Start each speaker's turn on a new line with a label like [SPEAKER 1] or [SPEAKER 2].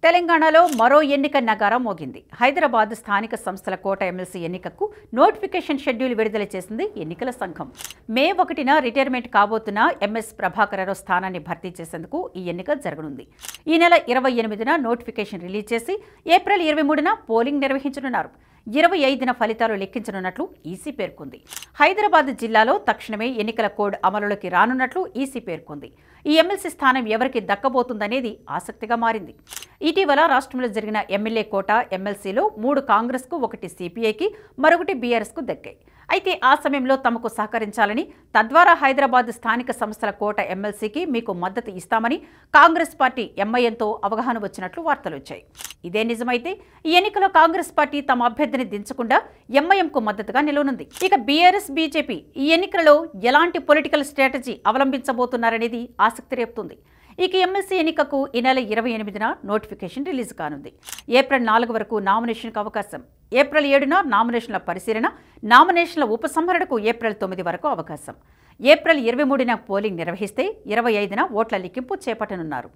[SPEAKER 1] తెలంగాణలో మరో ఎన్నిక నగారం మోగింది. హైదరాబాద్ స్థానిక సంస్థల కోట ఎమ్మెల్సీ ఎన్నికకు నోటిఫికేషన్ షెడ్యూల్ విడుదల చేసింది ఎన్నికల సంఘం. మే 1న రిటైర్మెంట్ కాబోతున్న ఎంఎస్ ప్రభాకరరావు స్థానాన్ని భర్తీ చేసేందుకు ఈ ఎన్నిక జరగనుంది. ఈ నెల 28న నోటిఫికేషన్ రిలీజ్ చేసి ఏప్రిల్ 23న పోలింగ్ నిర్వహించనున్నారు. 25న ఫలితాలు లెక్కించనున్నట్లు ఈసీ పేర్కొంది. హైదరాబాద్ జిల్లాలో తక్షణమే ఎన్నికల కోడ్ అమలులోకి రానున్నట్లు ఈసీ పేర్కొంది. ఈ ఎమ్మెల్సీ స్థానం ఎవరికి దక్కబోతుందనేది ఆసక్తిగా మారింది. ఇటీవల రాష్ట్రంలో జరిగిన ఎమ్మెల్యే కోట ఎమ్మెల్సీలో 3 కాంగ్రెస్కు, 1 సిపిఐకి, మరొకటి బీఆర్ఎస్కు దక్కాయి. అయితే ఆ సమయంలో తమకు సహకరించాలని, తద్వారా హైదరాబాద్ స్థానిక సంస్థల కోట ఎమ్మెల్సీకి మీకు మద్దతు ఇస్తామని కాంగ్రెస్ పార్టీ ఎంఐఎంతో అవగాహన వచ్చినట్లు వార్తలు వచ్చాయి. ఇదే నిజమైతే ఈ ఎన్నికలో కాంగ్రెస్ పార్టీ తమ అభ్యర్థిని దించకుండా ఎంఐఎంకు మద్దతుగా నిలవనుంది. ఇక బీఆర్ఎస్, బీజేపీ ఈ ఎన్నికలలో ఎలాంటి పొలిటికల్ స్ట్రాటజీ అవలంబించబోతున్నారనేది ఆసక్తి రేపుతుంది. ఇక ఎమ్మెల్సీ ఎన్నికకు ఈ నెల 28న నోటిఫికేషన్ రిలీజ్ కానుంది. ఏప్రిల్ 4 వరకు నామినేషన్కు అవకాశం. ఏప్రిల్ 7న నామినేషన్ల పరిశీలన, నామినేషన్ల ఉపసంహరణకు ఏప్రిల్ 9 వరకు అవకాశం. ఏప్రిల్ 23న పోలింగ్ నిర్వహిస్తే 25న ఓట్ల లెక్కింపు చేపట్టనున్నారు.